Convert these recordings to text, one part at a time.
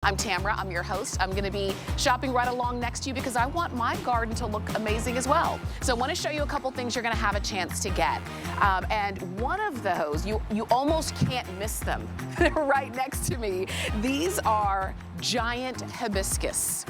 I'm Tamara, I'm your host. I'm gonna be shopping right along next to you because I want my garden to look amazing as well. So I wanna show you a couple things you're gonna have a chance to get. And one of those, you almost can't miss them. They're right next to me. These are giant hibiscus.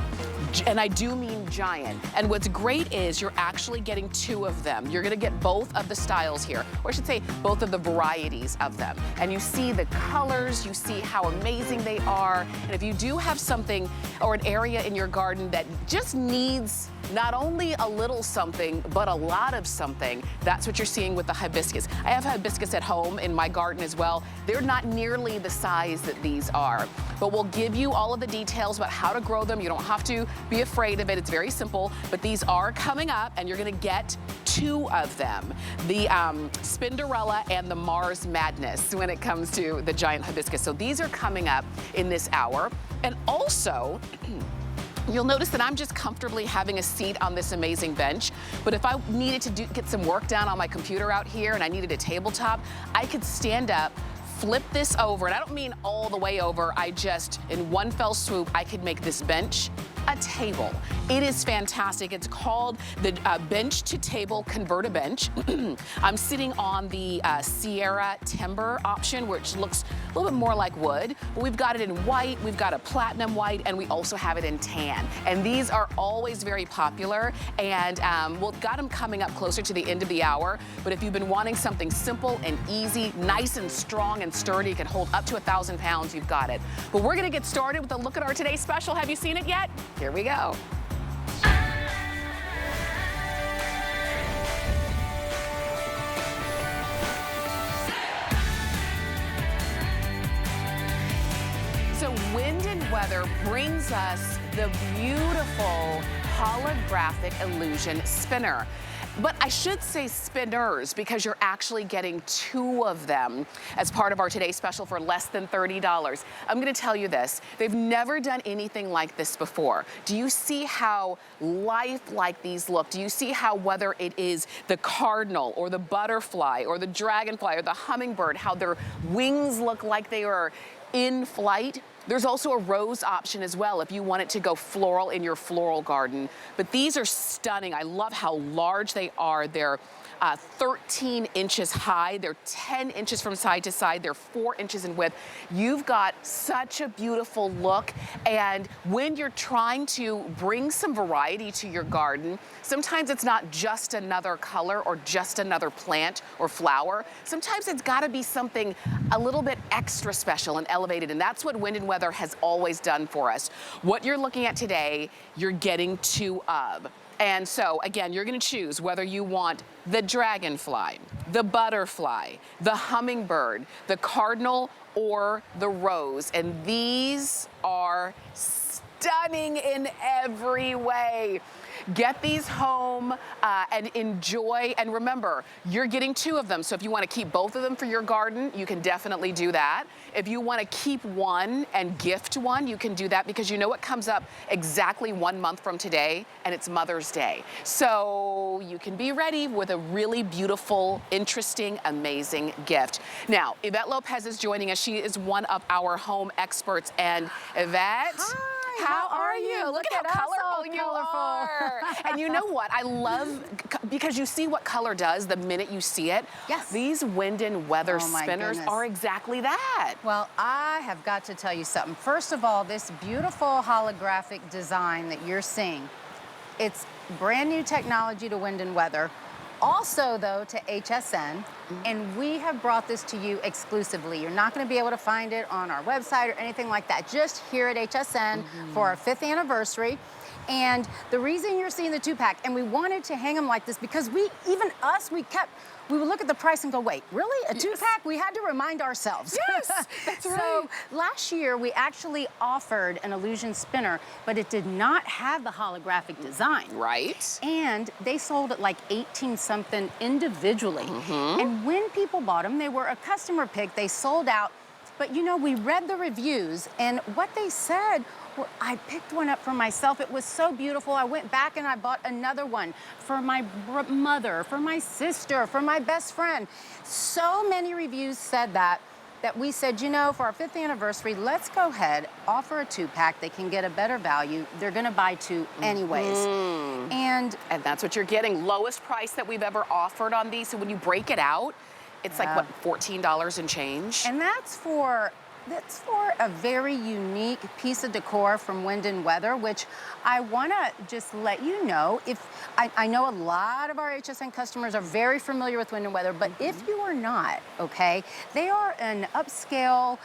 And I do mean giant. And what's great is you're actually getting 2 of them. You're gonna get both of the styles here, or I should say both of the varieties of them. And you see the colors, you see how amazing they are. And if you do have something or an area in your garden that just needs not only a little something, but a lot of something, that's what you're seeing with the hibiscus. I have hibiscus at home in my garden as well. They're not nearly the size that these are, but we'll give you all of the details about how to grow them. You don't have to be afraid of it. It's very simple, but these are coming up and you're gonna get 2 of them. The Spinderella and the Mars Madness when it comes to the giant hibiscus. So these are coming up in this hour. And also, you'll notice that I'm just comfortably having a seat on this amazing bench, but if I needed to get some work done on my computer out here and I needed a tabletop, I could stand up, flip this over, and I don't mean all the way over, I just, in one fell swoop, I could make this bench a table. It is fantastic. It's called the bench to table convert-a-bench. I'm sitting on the Sierra timber option, which looks a little bit more like wood, but we've got it in white, we've got a platinum white, and we also have it in tan. And these are always very popular, and we've got them coming up closer to the end of the hour, but if you've been wanting something simple and easy, nice and strong and sturdy, can hold up to 1,000 pounds, you've got it. But we're gonna get started with a look at our today's special. Have you seen it yet? Here we go. So wind and weather brings us the beautiful holographic illusion spinner. But I should say spinners because you're actually getting 2 of them as part of our today's special for less than $30. I'm gonna tell you this, they've never done anything like this before. Do you see how lifelike these look? Do you see how whether it is the cardinal or the butterfly or the dragonfly or the hummingbird, how their wings look like they are in flight? There's also a rose option as well if you want it to go floral in your floral garden. But these are stunning. I love how large they are. They're 13 inches high. They're 10 inches from side to side. They're 4 inches in width. You've got such a beautiful look. And when you're trying to bring some variety to your garden, sometimes it's not just another color or just another plant or flower. Sometimes it's gotta be something a little bit extra special and elevated. And that's what Wind and Weather has always done for us. What you're looking at today, you're getting 2 of. And so, again, you're gonna choose whether you want the dragonfly, the butterfly, the hummingbird, the cardinal, or the rose. And these are stunning in every way. Get these home and enjoy. And remember, you're getting 2 of them. So if you want to keep both of them for your garden, you can definitely do that. If you want to keep one and gift one, you can do that because you know what comes up exactly 1 month from today, and it's Mother's Day. So you can be ready with a really beautiful, interesting, amazing gift. Now, Yvette Lopez is joining us. She is one of our home experts. And Yvette, hi. How are you? Look at how colorful you are. And you know what? I love, because you see what color does the minute you see it. Yes. These Wind and Weather spinners are exactly that. Well, I have got to tell you something. First of all, this beautiful holographic design that you're seeing, it's brand new technology to Wind and Weather. Also, though, to HSN, and we have brought this to you exclusively. You're not going to be able to find it on our website or anything like that. Just here at HSN for our 5th anniversary. And the reason you're seeing the 2-pack, and we wanted to hang them like this because we would look at the price and go, wait, really? A 2-pack? We had to remind ourselves. Yes, that's right. So last year, we actually offered an illusion spinner, but it did not have the holographic design. Right. And they sold at like 18-something individually. And when people bought them, they were a customer pick. They sold out. But you know, we read the reviews, and what they said, well, I picked one up for myself. It was so beautiful. I went back and I bought another one for my mother, for my sister, for my best friend. So many reviews said that that we said, you know, for our 5th anniversary, let's go ahead, offer a 2-pack. They can get a better value. They're gonna buy 2 anyways. And that's what you're getting. Lowest price that we've ever offered on these. So when you break it out, it's like, what, $14 and change? And that's for a very unique piece of decor from Wind and Weather, which I want to just let you know. If I know a lot of our HSN customers are very familiar with Wind and Weather, but if you are not, okay, they are an upscale,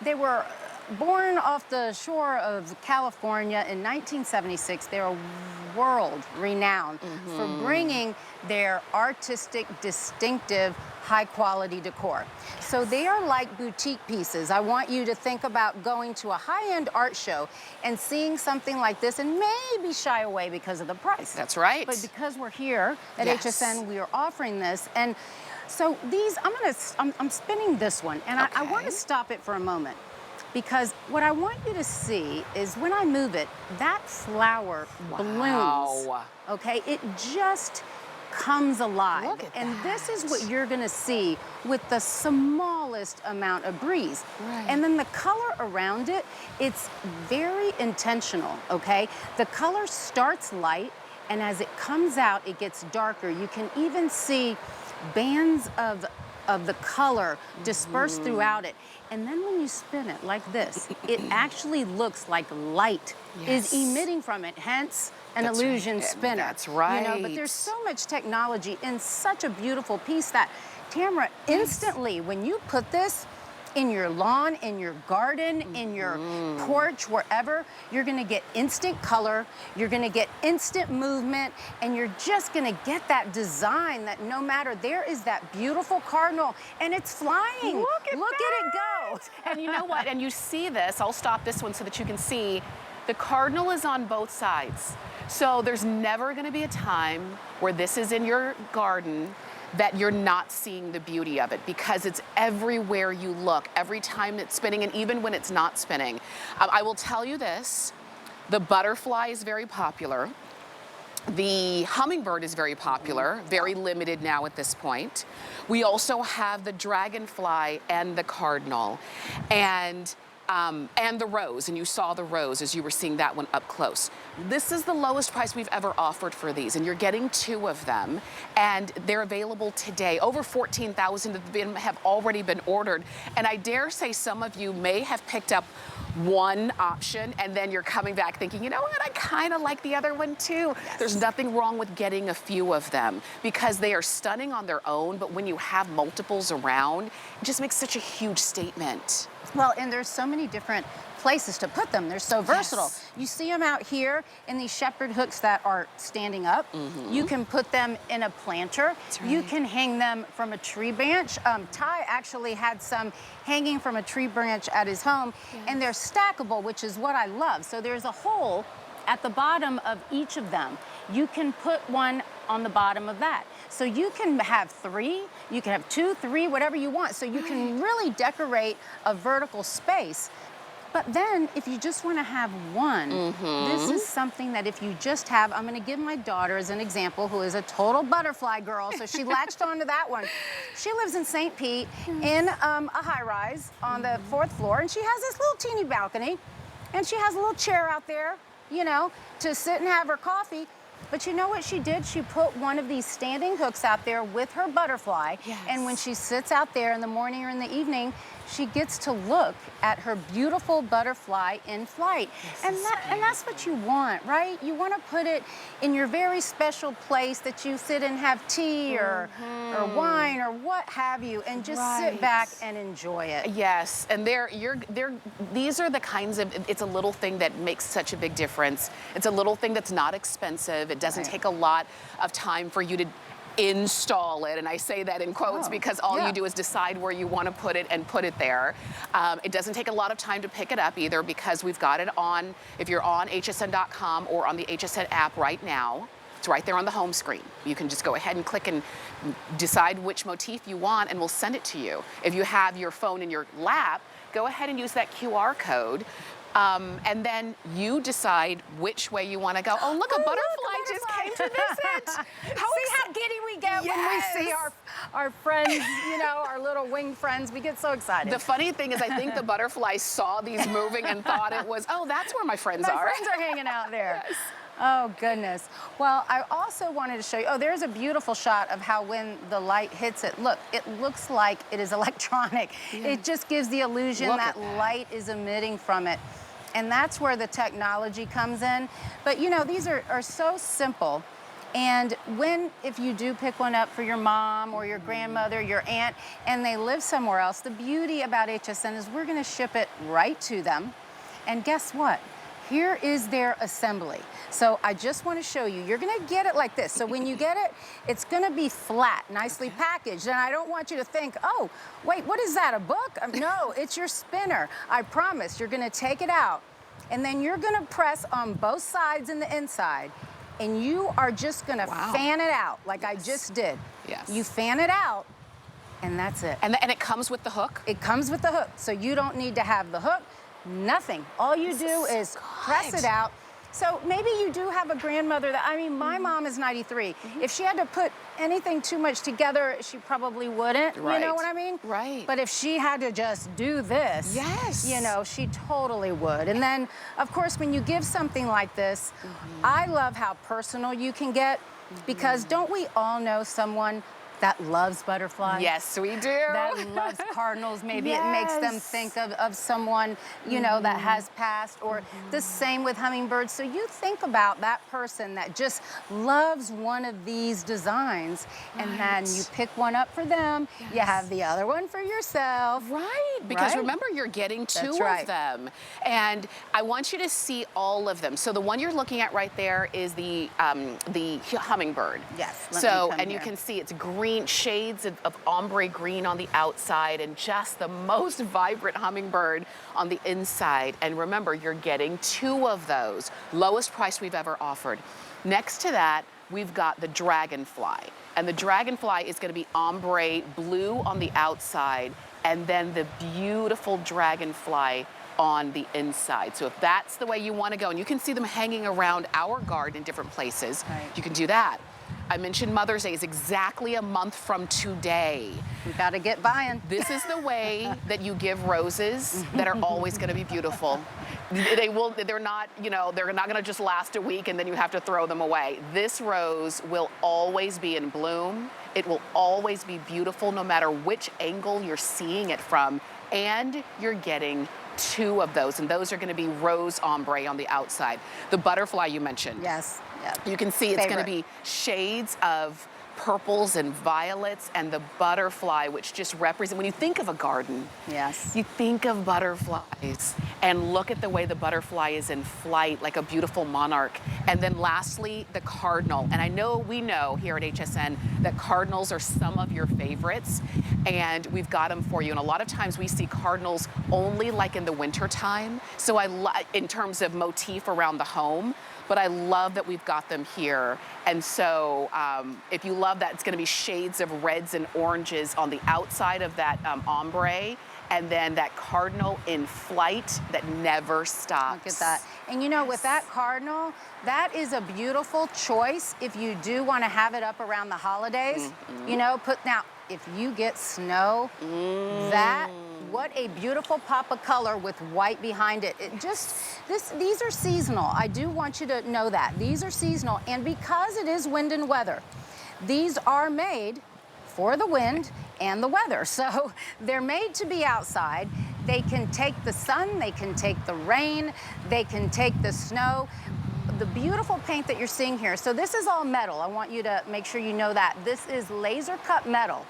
they were born off the shore of California in 1976. They're world renowned for bringing their artistic, distinctive, high quality decor. So they are like boutique pieces. I want you to think about going to a high-end art show and seeing something like this and maybe shy away because of the price. That's right. But because we're here at HSN, we are offering this. And so these, I'm spinning this one, and I want to stop it for a moment, because what I want you to see is when I move it, that flower blooms. Okay, it just comes alive. Look at and that. This is what you're gonna see with the smallest amount of breeze. Right. And then the color around it, it's very intentional, okay? The color starts light, and as it comes out, it gets darker. You can even see bands of the color dispersed throughout it. And then when you spin it like this, it actually looks like light is emitting from it, hence an illusion spinner. That's right. You know, but there's so much technology in such a beautiful piece that, Tamara, instantly when you put this in your lawn, in your garden, in your porch, wherever, you're gonna get instant color, you're gonna get instant movement, and you're just gonna get that design that no matter, there is that beautiful cardinal, and it's flying. Look at it go. And you know what? And you see this, I'll stop this one so that you can see, the cardinal is on both sides. So there's never gonna be a time where this is in your garden that you're not seeing the beauty of it, because it's everywhere you look, every time it's spinning, and even when it's not spinning. I will tell you this, the butterfly is very popular. The hummingbird is very popular, very limited now at this point. We also have the dragonfly and the cardinal, and the rose, and you saw the rose as you were seeing that one up close. This is the lowest price we've ever offered for these, and you're getting 2 of them, and they're available today. Over 14,000 of them have already been ordered, and I dare say some of you may have picked up one option, and then you're coming back thinking, you know what, I kind of like the other one too. There's nothing wrong with getting a few of them, because they are stunning on their own, but when you have multiples around, it just makes such a huge statement. Well, and there's so many different places to put them. They're so versatile. You see them out here in these shepherd hooks that are standing up. You can put them in a planter. You can hang them from a tree branch. Ty actually had some hanging from a tree branch at his home, and they're stackable, which is what I love. So there's a hole at the bottom of each of them. You can put one on the bottom of that. So you can have 3, you can have 2, 3, whatever you want. So you can really decorate a vertical space. But then if you just want to have one, this is something that if you just have, I'm going to give my daughter as an example, who is a total butterfly girl, so she latched onto that one. She lives in St. Pete in a high-rise on the 4th floor, and she has this little teeny balcony, and she has a little chair out there, you know, to sit and have her coffee. But you know what she did? She put one of these standing hooks out there with her butterfly. And when she sits out there in the morning or in the evening, she gets to look at her beautiful butterfly in flight. And that's what you want, right? You want to put it in your very special place that you sit and have tea or wine or what have you, and just sit back and enjoy it. Yes, and these are the kinds of, it's a little thing that makes such a big difference. It's a little thing that's not expensive. It doesn't take a lot of time for you to install it, and I say that in quotes because all you do is decide where you want to put it and put it there. It doesn't take a lot of time to pick it up either, because we've got it on, if you're on hsn.com or on the HSN app right now, it's right there on the home screen. You can just go ahead and click and decide which motif you want, and we'll send it to you. If you have your phone in your lap, go ahead and use that QR code. And then you decide which way you want to go. Oh, look, a butterfly just came to visit. See how giddy we get when we see our friends, you know, our little winged friends. We get so excited. The funny thing is, I think the butterflies saw these moving and thought it was, oh, that's where my friends are. My friends are hanging out there. Yes. Oh, goodness. Well, I also wanted to show you, oh, there's a beautiful shot of how when the light hits it, look, it looks like it is electronic. Yeah. It just gives the illusion that light is emitting from it. And that's where the technology comes in. But, you know, these are so simple. And if you do pick one up for your mom or your grandmother, your aunt, and they live somewhere else, the beauty about HSN is we're going to ship it right to them. And guess what? Here is their assembly. So I just want to show you, you're going to get it like this. So when you get it, it's going to be flat, nicely packaged. And I don't want you to think, oh, wait, what is that, a book? No, it's your spinner. I promise. You're going to take it out, and then you're going to press on both sides and the inside, and you are just going to fan it out like I just did. Yes. You fan it out, and that's it. And it comes with the hook? It comes with the hook, so you don't need to have the hook. Nothing. All you do is press it out. So maybe you do have a grandmother that, I mean, my mom is 93. If she had to put anything too much together, she probably wouldn't. Right. You know what I mean? Right. But if she had to just do this, you know, she totally would. And then, of course, when you give something like this, I love how personal you can get, because don't we all know someone that loves butterflies? Yes, we do. That loves cardinals. Maybe it makes them think of someone, you know, that has passed, or the same with hummingbirds. So you think about that person that just loves one of these designs, and then you pick one up for them. You have the other one for yourself. Right, because remember, you're getting two of them. And I want you to see all of them. So the one you're looking at right there is the hummingbird. Yes. So, and you can see it's green, shades of ombre green on the outside, and just the most vibrant hummingbird on the inside. And remember, you're getting two of those. Lowest price we've ever offered. Next to that, we've got the dragonfly. And the dragonfly is going to be ombre blue on the outside, and then the beautiful dragonfly on the inside. So if that's the way you want to go, and you can see them hanging around our garden in different places, you can do that. I mentioned Mother's Day is exactly a month from today. We got to get buying. This is the way that you give roses that are always going to be beautiful. They're not, you know, they're not going to just last a week and then you have to throw them away. This rose will always be in bloom. It will always be beautiful no matter which angle you're seeing it from. And you're getting two of those, and those are going to be rose ombre on the outside. The butterfly you mentioned. Yes. Yep. You can see it's going to be shades of purples and violets, and the butterfly, which just represent, when you think of a garden, you think of butterflies, and look at the way the butterfly is in flight like a beautiful monarch. And then lastly, the cardinal. And I know, we know here at HSN that cardinals are some of your favorites, and we've got them for you. And a lot of times we see cardinals only like in the winter time. So in terms of motif around the home, but I love that we've got them here. And so if you love that, it's gonna be shades of reds and oranges on the outside of that ombre, and then that cardinal in flight that never stops. Look at that. And you know, with that cardinal, that is a beautiful choice if you do wanna have it up around the holidays. You know, now, if you get snow, what a beautiful pop of color with white behind it. These are seasonal. I do want you to know that. These are seasonal, and because it is wind and weather, these are made for the wind and the weather. So they're made to be outside. They can take the sun, they can take the rain, they can take the snow. The beautiful paint that you're seeing here, so this is all metal. I want you to make sure you know that. This is laser cut metal,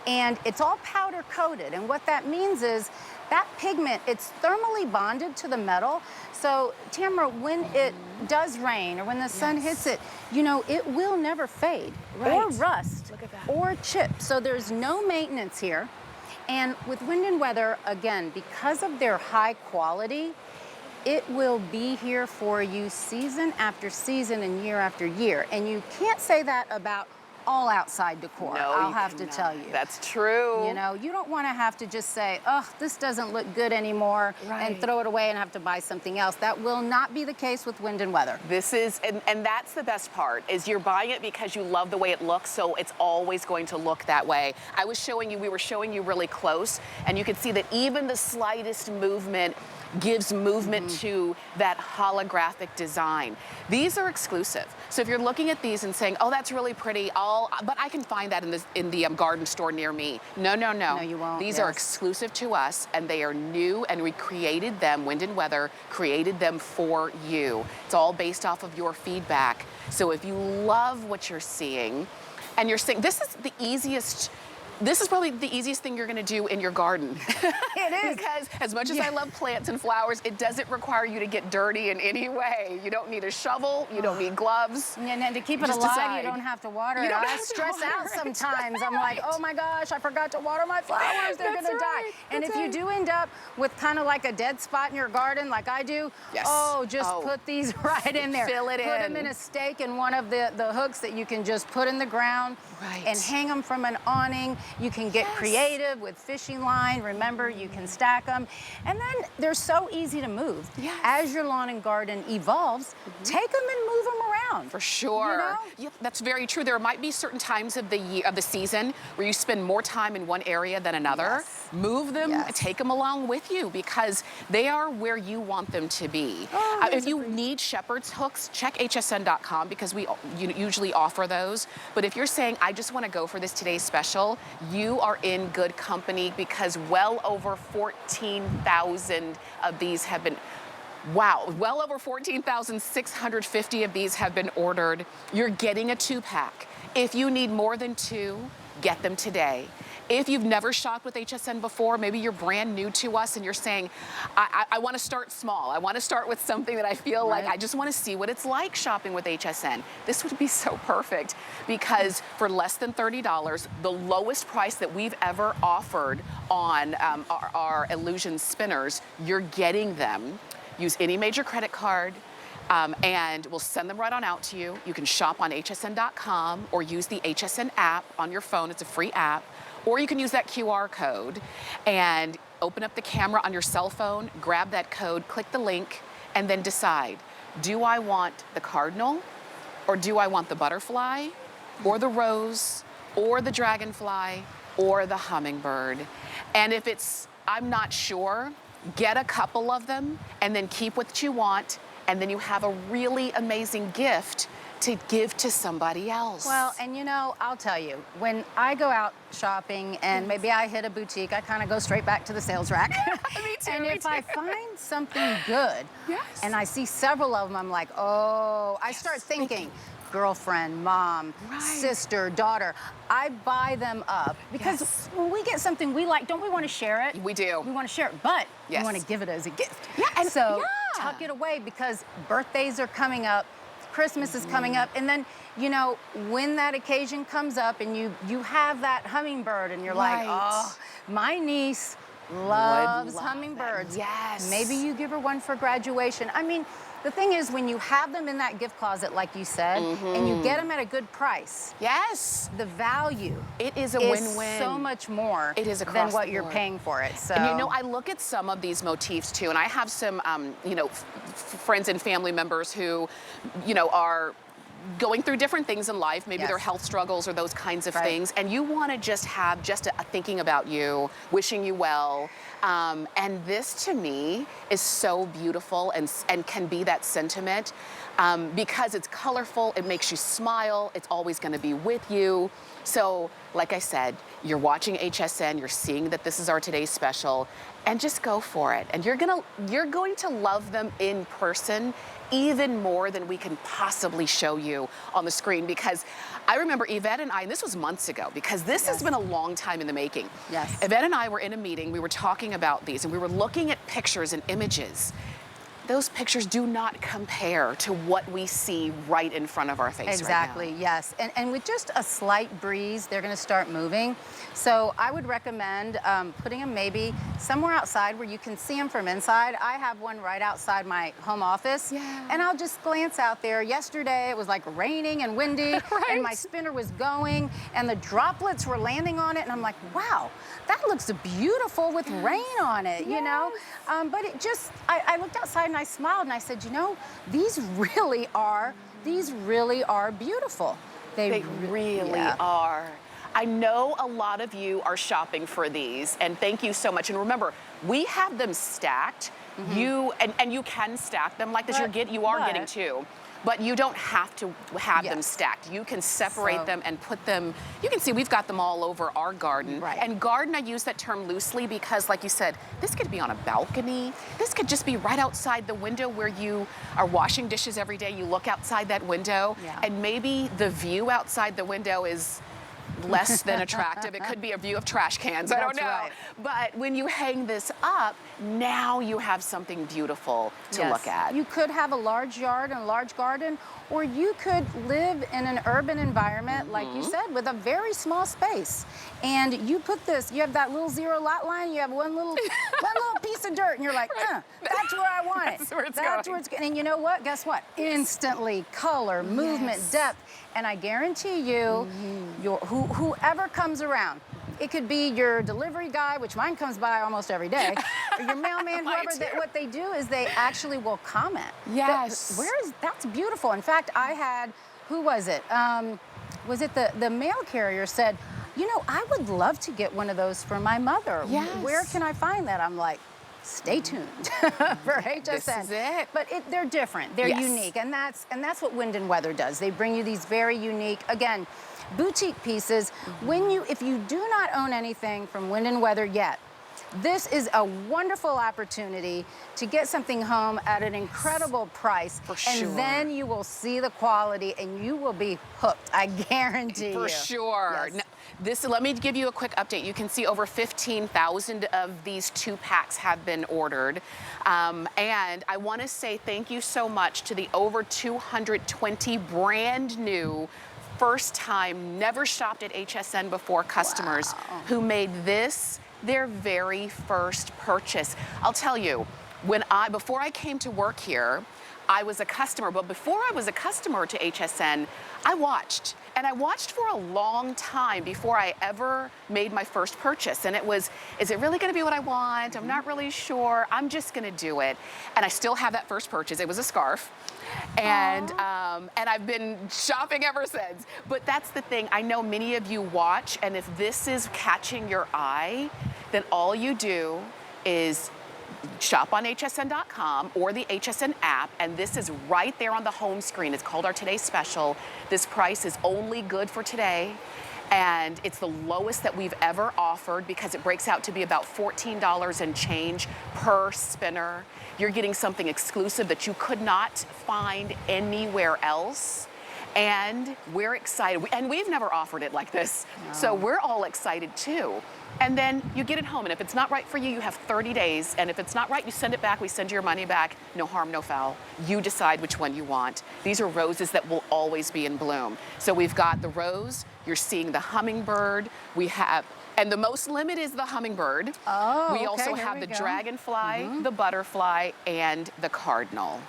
and it's all powder coated. And what that means is that pigment, it's thermally bonded to the metal. So Tamara, when it does rain or when the sun hits it, you know, it will never fade or rust or chip. So there's no maintenance here. And with wind and weather, again, because of their high quality, it will be here for you season after season and year after year. And you can't say that about all outside decor, No, I'll you have to cannot. tell you. That's true. You know, you don't want to have to just say, oh, this doesn't look good anymore, Right. and throw it away and have to buy something else. That will not be the case with Wind and Weather. This is, and that's the best part, is you're buying it because you love the way it looks, so it's always going to look that way. We were showing you really close, and you can see that even the slightest movement gives movement to that holographic design. These are exclusive. So if you're looking at these and saying, oh, that's really pretty, but I can find that in the garden store near me. No, no, no. No, you won't. These are exclusive to us, and they are new, and we created them, Wind and Weather created them for you. It's all based off of your feedback. So if you love what you're seeing, and you're saying, this is probably the easiest thing you're gonna do in your garden. It is. Because as much as I love plants and flowers, it doesn't require you to get dirty in any way. You don't need a shovel, you don't need gloves. And to keep it Just alive, decide. you don't have to water You it. don't I have to stress water out it. sometimes. I'm like, oh my gosh, I forgot to water my flowers. They're That's gonna die. right. And That's if you right. do end up with kind of like a dead spot in your garden, like I do, Yes. oh, just Oh. put these right in there. Fill it Put in. them in a stake in one of the hooks that you can just put in the ground Right. and hang them from an awning. You can get creative with fishing line. Remember, you can stack them. And then they're so easy to move. Yes. As your lawn and garden evolves, take them and move them around. For sure. You know? Yeah, that's very true. There might be certain times of the season where you spend more time in one area than another. Yes. Move them, Yes. take them along with you, because they are where you want them to be. If you need shepherd's hooks, check hsn.com, because we usually offer those. But if you're saying, I just want to go for this today's special, you are in good company, because well over 14,000 of these have been, wow, well over 14,650 of these have been ordered. You're getting a 2-pack. If you need more than 2, get them today. If you've never shopped with HSN before, maybe you're brand new to us and you're saying, I want to start small. I want to start with something that I feel like I just want to see what it's like shopping with HSN. This would be so perfect, because for less than $30, the lowest price that we've ever offered on our Illusion spinners, you're getting them. Use any major credit card, and we'll send them right on out to you. You can shop on hsn.com or use the HSN app on your phone. It's a free app. Or you can use that QR code and open up the camera on your cell phone, grab that code, click the link, and then decide, do I want the cardinal, or do I want the butterfly, or the rose, or the dragonfly, or the hummingbird? And if it's, I'm not sure, get a couple of them and then keep what you want, and then you have a really amazing gift to give to somebody else. Well, and you know, I'll tell you, when I go out shopping and maybe I hit a boutique, I kind of go straight back to the sales rack. Me too, And me if I find something good, and I see several of them, I'm like, oh, I start thinking, girlfriend, mom, sister, daughter. I buy them up because when we get something we like, don't we want to share it? We do. We want to share it, but we want to give it as a gift. Yeah, and so tuck it away, because birthdays are coming up, Christmas is coming up, and then, you know, when that occasion comes up and you have that hummingbird and you're like, oh, my niece loves hummingbirds. Yes. Maybe you give her one for graduation. I mean, the thing is, when you have them in that gift closet, like you said, and you get them at a good price, the value it is a win-win. So much more it is than what you're paying for it. So, and you know, I look at some of these motifs too, and I have some, you know, friends and family members who, you know, are going through different things in life, maybe their health struggles or those kinds of things, and you want to just have a thinking about you, wishing you well. And this to me is so beautiful and can be that sentiment, because it's colorful, it makes you smile, it's always going to be with you. So like I said, you're watching HSN, you're seeing that this is our today's special, and just go for it. And you're going to love them in person even more than we can possibly show you on the screen, because I remember Yvette and I, and this was months ago, because this has been a long time in the making. Yvette and I were in a meeting, we were talking about these, and we were looking at pictures and images. those pictures do not compare to what we see right in front of our face Exactly, right now. yes. And with just a slight breeze, they're gonna start moving. So I would recommend putting them maybe somewhere outside where you can see them from inside. I have one right outside my home office. Yeah. And I'll just glance out there. Yesterday, it was like raining and windy, Right. and my spinner was going, and the droplets were landing on it, and I'm like, wow, that looks beautiful with rain on it, you know? But it just, I looked outside and I smiled and I said, you know, these really are beautiful. They really are. I know a lot of you are shopping for these, and thank you so much. And remember, we have them stacked. You can stack them like this. You are getting two. But you don't have to have them stacked. You can separate them and put them, you can see we've got them all over our garden. Right. And garden, I use that term loosely because like you said, this could be on a balcony. This could just be right outside the window where you are washing dishes every day. You look outside that window and maybe the view outside the window is less than attractive. It could be a view of trash cans. I don't know. Right. But when you hang this up, now you have something beautiful to look at. You could have a large yard and a large garden, or you could live in an urban environment, like you said, with a very small space. And you put this, you have that little zero lot line, you have one little piece of dirt, and you're like, that's where I want it. That's where it's going. And you know what? Guess what? Instantly, color, movement, depth. And I guarantee you, whoever comes around, it could be your delivery guy, which mine comes by almost every day, or your mailman, whoever, what they do is they actually will comment. Yes. That's beautiful. In fact, I had, who was it? Was it the mail carrier said, you know, I would love to get one of those for my mother. Yes. Where can I find that? I'm like, stay tuned for HSN. This is it. But they're different. They're unique, and that's what Wind and Weather does. They bring you these very unique, again, boutique pieces. If you do not own anything from Wind and Weather yet, this is a wonderful opportunity to get something home at an incredible price. For sure. And then you will see the quality and you will be hooked, I guarantee you. For sure. Yes. Let me give you a quick update. You can see over 15,000 of these 2-packs have been ordered. And I want to say thank you so much to the over 220 brand new first time, never shopped at HSN before customers who made this their very first purchase. I'll tell you, before I came to work here, I was a customer, but before I was a customer to HSN, I watched. And I watched for a long time before I ever made my first purchase. And it was, is it really gonna be what I want? I'm not really sure. I'm just gonna do it. And I still have that first purchase. It was a scarf. And I've been shopping ever since. But that's the thing, I know many of you watch, and if this is catching your eye, then all you do is shop on hsn.com or the HSN app, and this is right there on the home screen. It's called our Today Special. This price is only good for today, and it's the lowest that we've ever offered because it breaks out to be about $14 and change per spinner. You're getting something exclusive that you could not find anywhere else. And we're excited, and we've never offered it like this. No. So we're all excited too. And then you get it home, and if it's not right for you, you have 30 days, and if it's not right, you send it back, we send you your money back, no harm, no foul. You decide which one you want. These are roses that will always be in bloom. So we've got the rose, you're seeing the hummingbird, we have, and the most limit is the hummingbird. Oh, we also have the dragonfly, the butterfly, and the cardinal.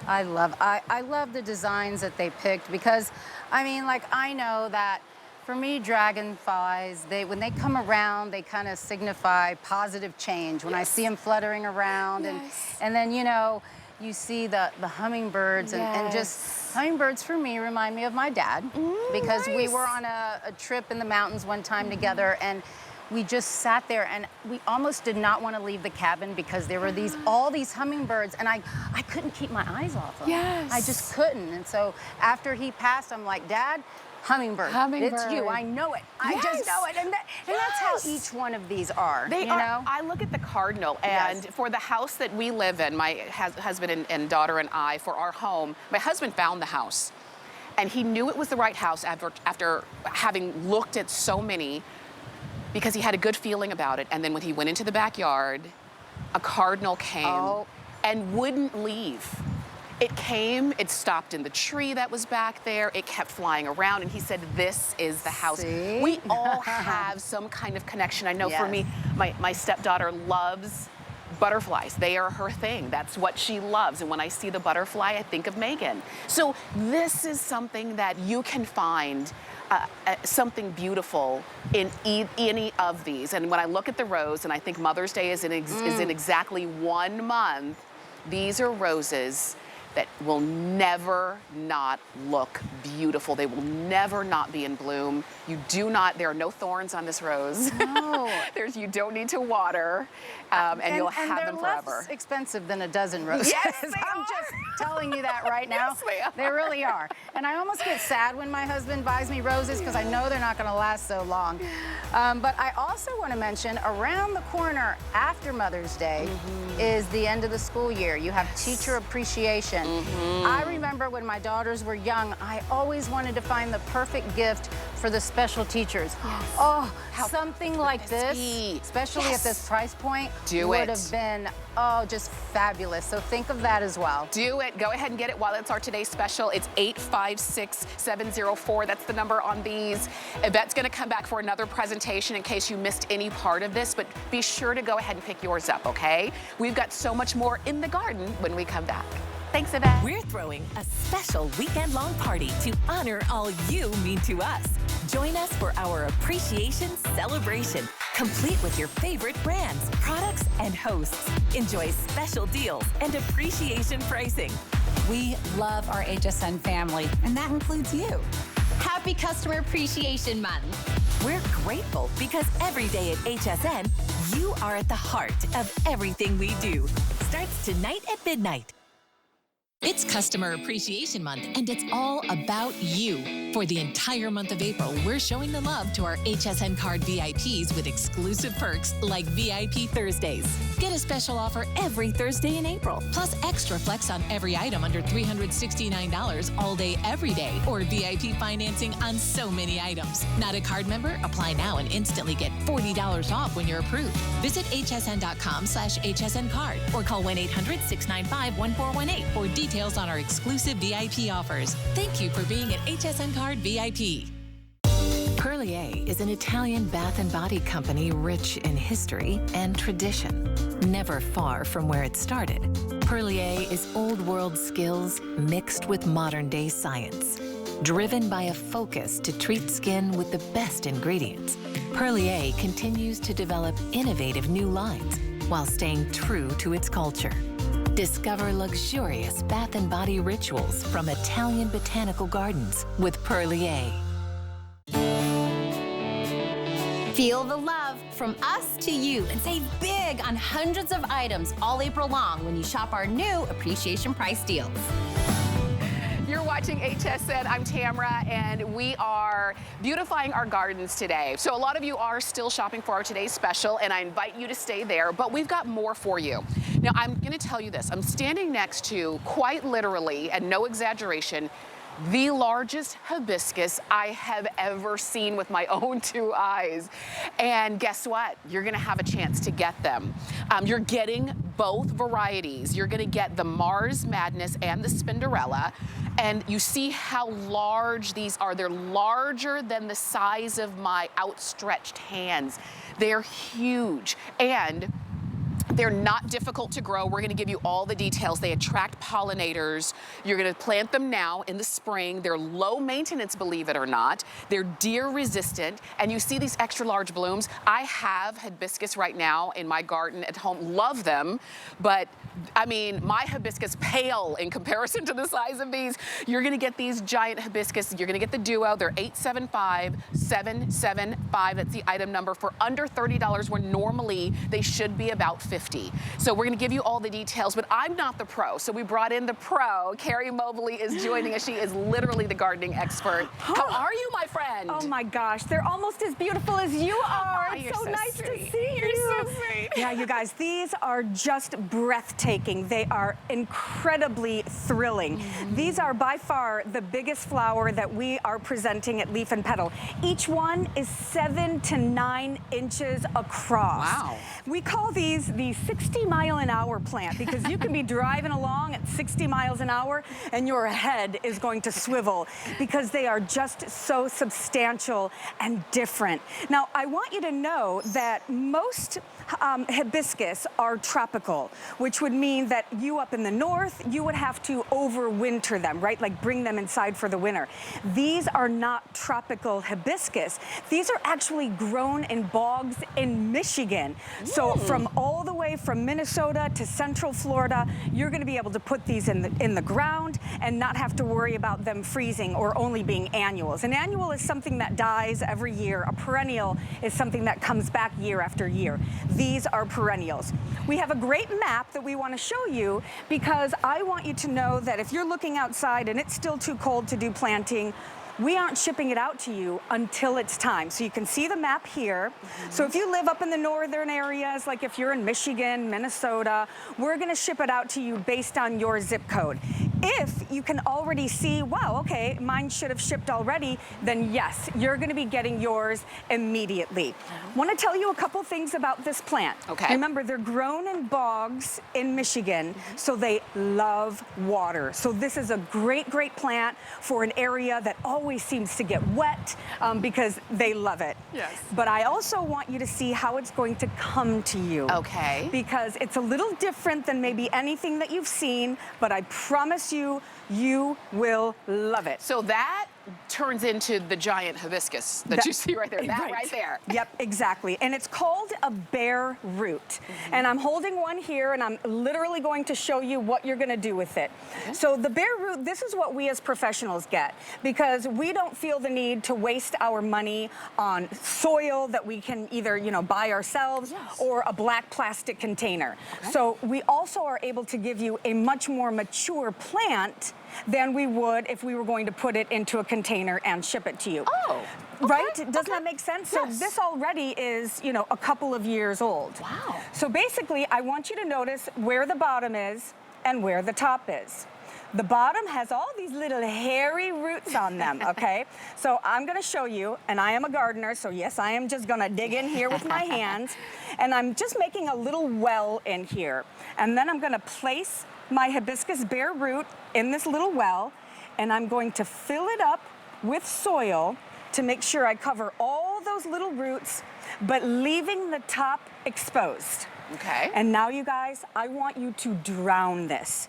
I love the designs that they picked because, I mean, like, I know that for me, dragonflies, when they come around, they kind of signify positive change. When I see them fluttering around, and then, you know, you see the hummingbirds, and just hummingbirds for me remind me of my dad because we were on a trip in the mountains one time together, and we just sat there and we almost did not want to leave the cabin because there were all these hummingbirds, and I couldn't keep my eyes off them. I just couldn't. And so after he passed, I'm like, Dad, hummingbird. It's you. I know it. I just know it. And that's how each one of these are. They are. I look at the cardinal, and for the house that we live in, my husband and daughter and I, for our home, my husband found the house. And he knew it was the right house after having looked at so many, because he had a good feeling about it. And then when he went into the backyard, a cardinal came. and wouldn't leave. It came, it stopped in the tree that was back there, it kept flying around, and he said, this is the house. See? We all have some kind of connection. I know for me, my stepdaughter loves butterflies. They are her thing. That's what she loves. And when I see the butterfly, I think of Megan. So this is something that you can find something beautiful in any of these. And when I look at the rose, and I think Mother's Day is in exactly 1 month, these are roses that will never not look beautiful. They will never not be in bloom. There are no thorns on this rose. No. You don't need to water, and you'll have them forever. They're less expensive than a dozen roses. Yes, they I'm are. just telling you that right now. Yes, they are. They really are. And I almost get sad when my husband buys me roses because I know they're not gonna last so long. But I also want to mention, around the corner after Mother's Day is the end of the school year. You have teacher appreciation. I remember when my daughters were young, I always wanted to find the perfect gift for the special teachers. Oh, something like this, especially at this price point, would have been, just fabulous. So think of that as well. Do it. Go ahead and get it while it's our today's special. It's 856-704. That's the number on these. Yvette's going to come back for another presentation in case you missed any part of this, but be sure to go ahead and pick yours up, okay? We've got so much more in the garden when we come back. Thanks, Yvette. We're throwing a special weekend-long party to honor all you mean to us. Join us for our appreciation celebration, complete with your favorite brands, products, and hosts. Enjoy special deals and appreciation pricing. We love our HSN family, and that includes you. Happy Customer Appreciation Month. We're grateful because every day at HSN, you are at the heart of everything we do. Starts tonight at midnight. It's Customer Appreciation Month, and it's all about you. For the entire month of April, we're showing the love to our HSN card VIPs with exclusive perks like VIP Thursdays. Get a special offer every Thursday in April, plus extra flex on every item under $369 all day, every day, or VIP financing on so many items. Not a card member? Apply now and instantly get $40 off when you're approved. Visit hsn.com/HSN card or call 1-800-695-1418 for details on our exclusive VIP offers. Thank you for being at HSN Card VIP. Perlier is an Italian bath and body company rich in history and tradition. Never far from where it started, Perlier is old world skills mixed with modern day science. Driven by a focus to treat skin with the best ingredients, Perlier continues to develop innovative new lines while staying true to its culture. Discover luxurious bath and body rituals from Italian botanical gardens with Perlier. Feel the love from us to you and save big on hundreds of items all April long when you shop our new appreciation price deals. You're watching HSN. I'm Tamra, and we are beautifying our gardens today. So a lot of you are still shopping for our today's special, and I invite you to stay there, but we've got more for you. Now, I'm gonna tell you this. I'm standing next to, quite literally, and no exaggeration, the largest hibiscus I have ever seen with my own 2 eyes. And guess what? You're gonna have a chance to get them. You're getting both varieties. You're gonna get the Mars Madness and the Spinderella. And you see how large these are. They're larger than the size of my outstretched hands. They're huge. And they're not difficult to grow. We're gonna give you all the details. They attract pollinators. You're gonna plant them now in the spring. They're low maintenance, believe it or not. They're deer resistant. And you see these extra large blooms. I have hibiscus right now in my garden at home. Love them, but I mean, my hibiscus pale in comparison to the size of these. You're gonna get these giant hibiscus. You're gonna get the duo. They're 875-775. That's the item number for under $30 when normally they should be about 50. So we're gonna give you all the details, but I'm not the pro. So we brought in the pro. Carrie Mobley is joining us. She is literally the gardening expert. How are you, my friend? Oh my gosh, they're almost as beautiful as you are. Oh, it's so nice sweet. to see you. You're so sweet. Yeah, you guys, these are just breathtaking. They are incredibly thrilling. These are by far the biggest flower that we are presenting at Leaf and Petal. Each one is 7 to 9 inches across. Wow. We call these the the 60-mile-an-hour plant, because you can be driving along at 60 miles an hour and your head is going to swivel because they are just so substantial and different. Now, I want you to know that most hibiscus are tropical, which would mean that you up in the north, you would have to overwinter them, right? Like bring them inside for the winter. These are not tropical hibiscus. These are actually grown in bogs in Michigan. So from all the way from Minnesota to central Florida, you're gonna be able to put these in the ground and not have to worry about them freezing or only being annuals. An annual is something that dies every year. A perennial is something that comes back year after year. These are perennials. We have a great map that we want to show you because I want you to know that if you're looking outside and it's still too cold to do planting, we aren't shipping it out to you until it's time. So you can see the map here. So if you live up in the northern areas, like if you're in Michigan, Minnesota, we're gonna ship it out to you based on your zip code. If you can already see, wow, okay, mine should have shipped already, then yes, you're gonna be getting yours immediately. Wanna tell you a couple things about this plant. Okay. Remember, they're grown in bogs in Michigan, so they love water. So this is a great, great plant for an area that always seems to get wet because they love it. Yes. But I also want you to see how it's going to come to you. Okay. Because it's a little different than maybe anything that you've seen, but I promise you, you will love it. So that turns into the giant hibiscus that you see right there. That right there. Yep, exactly. And it's called a bare root. And I'm holding one here and I'm literally going to show you what you're gonna do with it. So the bare root, this is what we as professionals get because we don't feel the need to waste our money on soil that we can either, you know, buy ourselves or a black plastic container. So we also are able to give you a much more mature plant than we would if we were going to put it into a container and ship it to you. Oh, okay, right? Doesn't that make sense? Yes. So this already is, you know, a couple of years old. Wow. So basically, I want you to notice where the bottom is and where the top is. The bottom has all these little hairy roots on them, okay? So I'm gonna show you, and I am a gardener, so yes, I am just gonna dig in here with my hands, and I'm just making a little well in here. And then I'm gonna place my hibiscus bare root in this little well, and I'm going to fill it up with soil to make sure I cover all those little roots, but leaving the top exposed. Okay. And now, you guys, I want you to drown this.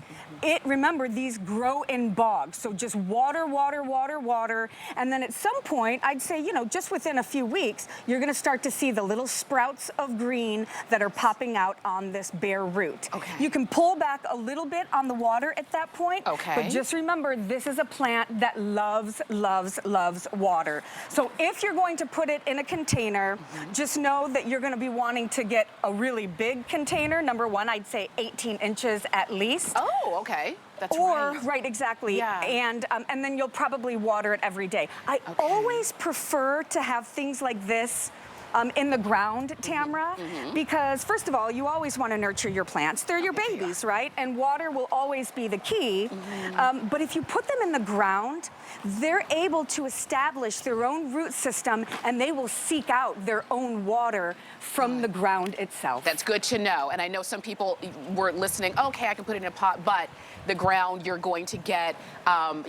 Remember, these grow in bogs, so just water, water, water, water, and then at some point, I'd say, you know, just within a few weeks, you're gonna start to see the little sprouts of green that are popping out on this bare root. Okay. You can pull back a little bit on the water at that point, Okay. but just remember, this is a plant that loves, loves, loves water. So if you're going to put it in a container, just know that you're gonna be wanting to get a really big container. Number one, I'd say 18 inches at least. Oh, okay. That's Right, exactly. Yeah. And then you'll probably water it every day. I always prefer to have things like this in the ground, Tamra, because first of all, you always want to nurture your plants. They're your babies, right? And water will always be the key. But if you put them in the ground, they're able to establish their own root system and they will seek out their own water from the ground itself. That's good to know. And I know some people were listening, okay, I can put it in a pot, but the ground you're going to get,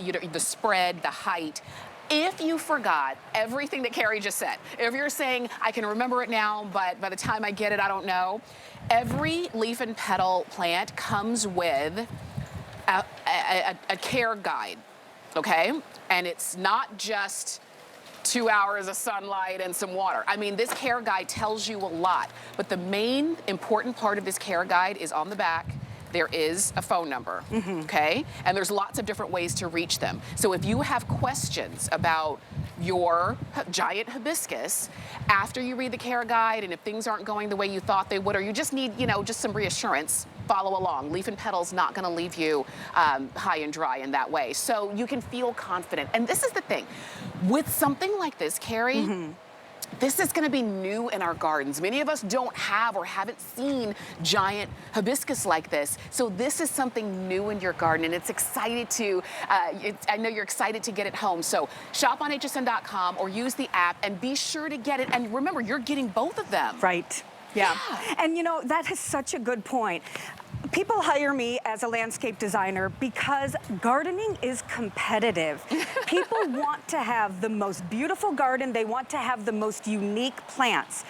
you know, the spread, the height. If you forgot everything that Carrie just said, if you're saying, I can remember it now, but by the time I get it, I don't know, every leaf and petal plant comes with a care guide, okay? And it's not just 2 hours of sunlight and some water. I mean, this care guide tells you a lot, but the main important part of this care guide is on the back. There is a phone number, okay? And there's lots of different ways to reach them. So if you have questions about your giant hibiscus, after you read the care guide, and if things aren't going the way you thought they would, or you just need, you know, just some reassurance, follow along. Leaf and Petal's not gonna leave you high and dry in that way. So you can feel confident. And this is the thing, with something like this, Carrie, this is gonna be new in our gardens. Many of us don't have or haven't seen giant hibiscus like this. So this is something new in your garden, and it's excited to, I know you're excited to get it home. So shop on hsn.com or use the app and be sure to get it. And remember, you're getting both of them. Right. Yeah. And you know, that is such a good point. People hire me as a landscape designer because gardening is competitive. People want to have the most beautiful garden. They want to have the most unique plants.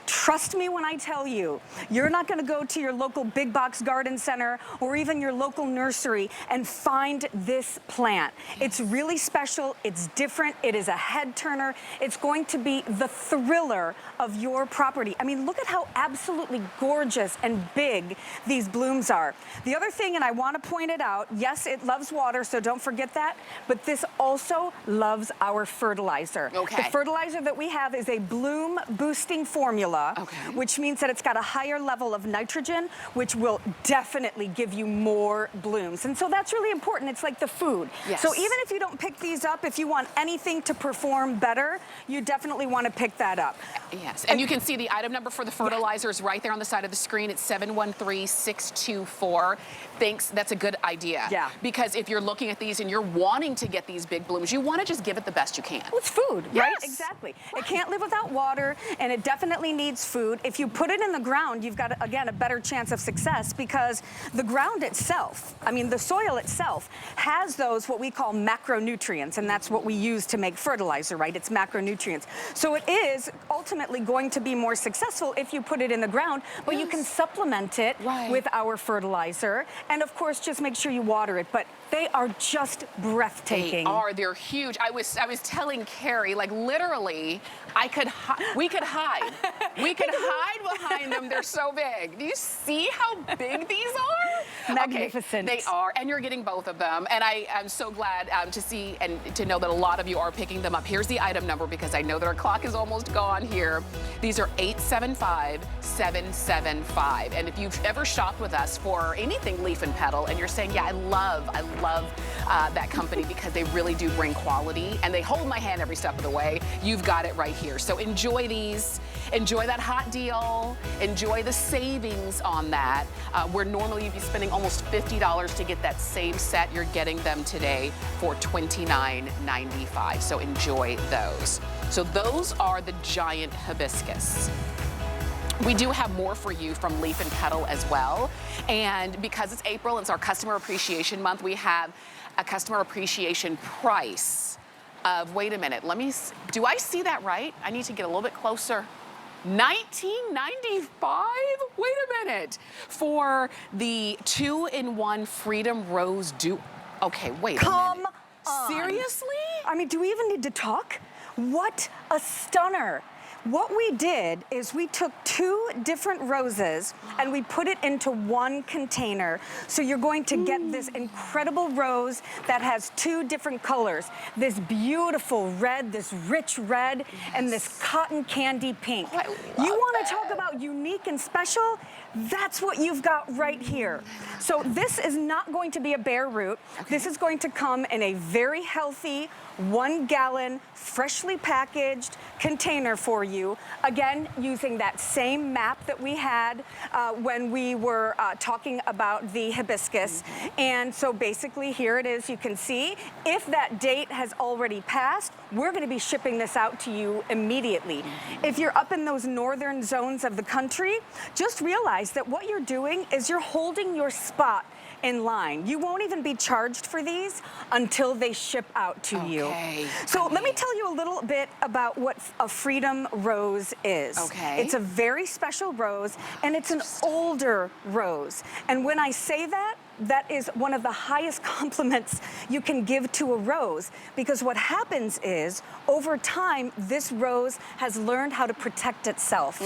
Trust me when I tell you, you're not going to go to your local big box garden center or even your local nursery and find this plant. It's really special. It's different. It is a head turner. It's going to be the thriller of your property. I mean, look at how absolutely gorgeous and big these blooms are. The other thing, and I want to point it out, yes, it loves water, so don't forget that, but this also loves our fertilizer. Okay. The fertilizer that we have is a bloom boosting formula. Which means that it's got a higher level of nitrogen, which will definitely give you more blooms. And so that's really important. It's like the food. Yes. So even if you don't pick these up, if you want anything to perform better, you definitely want to pick that up. Yes, and you can see the item number for the fertilizers right there on the side of the screen. It's 713624. Thanks, that's a good idea. Yeah. Because if you're looking at these and you're wanting to get these big blooms, you want to just give it the best you can. Well, it's food, Yes. right? Exactly. It can't live without water, and it definitely needs food. If you put it in the ground, you've got, again, a better chance of success because the ground itself, I mean, the soil itself has those, what we call macronutrients, and that's what we use to make fertilizer, right? It's macronutrients. So it is ultimately going to be more successful if you put it in the ground, but you can supplement it with our fertilizer, and of course, just make sure you water it. But they are just breathtaking. They are. They're huge. I was telling Carrie, like literally, we could hide. We could hide behind them. They're so big. Do you see how big these are? Magnificent. Okay, they are, and you're getting both of them. And I'm so glad to see and to know that a lot of you are picking them up. Here's the item number because I know that our clock is almost gone here. These are 875775. And if you've ever shopped with us for anything leaf and petal, and you're saying, yeah, I love that company because they really do bring quality and they hold my hand every step of the way, you've got it right here. So enjoy these, enjoy that hot deal, enjoy the savings on that. Where normally you'd be spending almost $50 to get that same set, you're getting them today for $29.95. So enjoy those. So those are the giant hibiscus. We do have more for you from Leaf and Petal as well. And because it's April, it's our Customer Appreciation Month, we have a Customer Appreciation price of, wait a minute, do I see that right? I need to get a little bit closer. $19.95? Wait a minute. For the 2-in-1 Freedom Rose Okay, wait a minute. Come on. Seriously? I mean, do we even need to talk? What a stunner. What we did is we took 2 different roses and we put it into one container. So you're going to get this incredible rose that has 2 different colors. This beautiful red, this rich red, and this cotton candy pink. You want to talk about unique and special? That's what you've got right here. So this is not going to be a bare root. This is going to come in a very healthy 1-gallon, freshly packaged container for you. Again, using that same map that we had when we were talking about the hibiscus. And so basically here it is, you can see. If that date has already passed, we're gonna be shipping this out to you immediately. If you're up in those northern zones of the country, just realize that what you're doing is you're holding your spot in line. You won't even be charged for these until they ship out to you. So let me tell you a little bit about what a Freedom Rose is. It's a very special rose, and it's an older rose. And when I say that, that is one of the highest compliments you can give to a rose, because what happens is, over time, this rose has learned how to protect itself.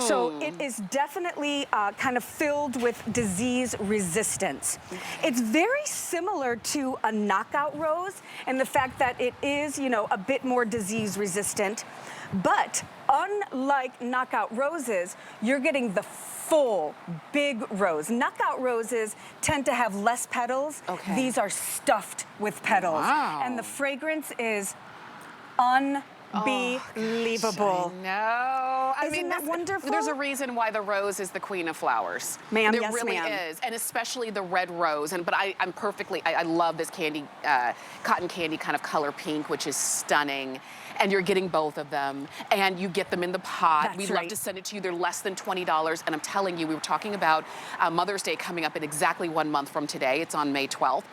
So it is definitely kind of filled with disease resistance. It's very similar to a knockout rose in the fact that it is, you know, a bit more disease resistant. But unlike knockout roses, you're getting the full big rose. Knockout roses tend to have less petals. These are stuffed with petals. And the fragrance is unbelievable. unbelievable. No, I Isn't mean, that wonderful? There's a reason why the rose is the queen of flowers. Ma'am, there yes, really ma'am. is, and especially the red rose. But I'm perfectly. I love this candy, cotton candy kind of color pink, which is stunning. And you're getting both of them, and you get them in the pot. We'd love to send it to you. They're less than $20, and I'm telling you, we were talking about Mother's Day coming up in exactly 1 month from today. It's on May 12th.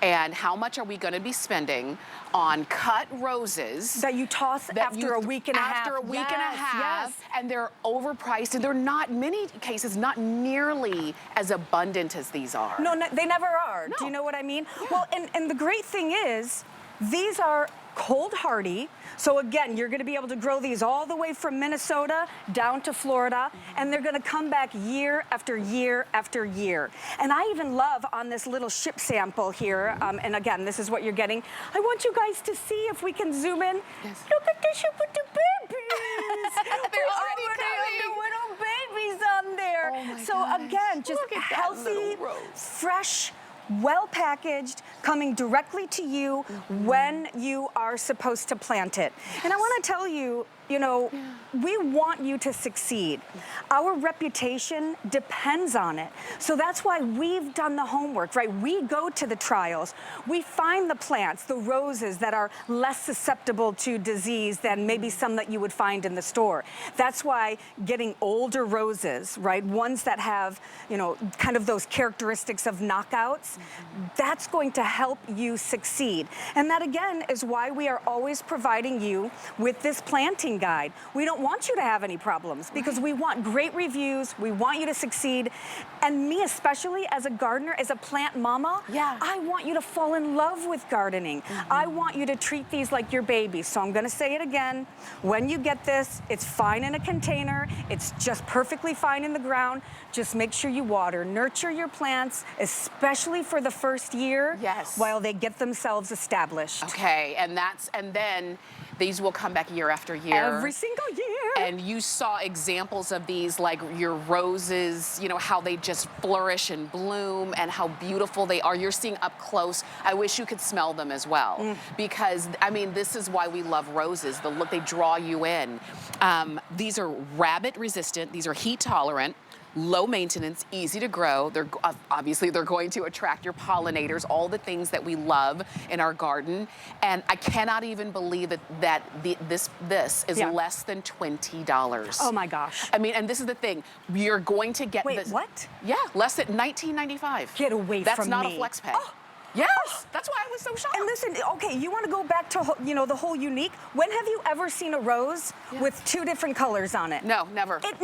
And how much are we going to be spending on cut roses that you toss after a week and a half? After a week and a half, and they're overpriced, and they're not, in many cases, not nearly as abundant as these are. No, they never are. No. Do you know what I mean? Yeah. Well, and the great thing is, these are cold hardy. So again, you're gonna be able to grow these all the way from Minnesota down to Florida, and they're gonna come back year after year after year. And I even love on this little ship sample here, and again, this is what you're getting. I want you guys to see if we can zoom in. Yes. Look at the ship with the babies. They're already coming. The little babies on there. Oh my so gosh. again, just Look at that healthy, little rose. fresh, well packaged, coming directly to you when you are supposed to plant it. And I want to tell you, you know, we want you to succeed. Our reputation depends on it. So that's why we've done the homework, right? We go to the trials. We find the plants, the roses that are less susceptible to disease than maybe some that you would find in the store. That's why getting older roses, right? Ones that have, you know, kind of those characteristics of knockouts, that's going to help you succeed. And that again is why we are always providing you with this planting guide. We don't want you to have any problems because we want great reviews. We want you to succeed. And me especially as a gardener, as a plant mama, I want you to fall in love with gardening. I want you to treat these like your babies. So I'm gonna say it again. When you get this, it's fine in a container. It's just perfectly fine in the ground. Just make sure you water, nurture your plants, especially for the first year, while they get themselves established. Okay, and then these will come back year after year. Every single year. And you saw examples of these, like your roses, you know, how they just flourish and bloom and how beautiful they are. You're seeing up close. I wish you could smell them as well. Because, I mean, this is why we love roses. The look, they draw you in. These are rabbit resistant. These are heat tolerant. Low maintenance, easy to grow. They're obviously they're going to attract your pollinators, all the things that we love in our garden. And I cannot even believe that this is less than $20. Oh my gosh. I mean, and this is the thing. You're going to get Wait, this. what? Yeah, less than $19.95. Get away That's from me. That's not a flex pay. Oh. Yes, that's why I was so shocked. And listen, okay, you want to go back to, you know, the whole unique. When have you ever seen a rose with 2 different colors on it? No, never. I've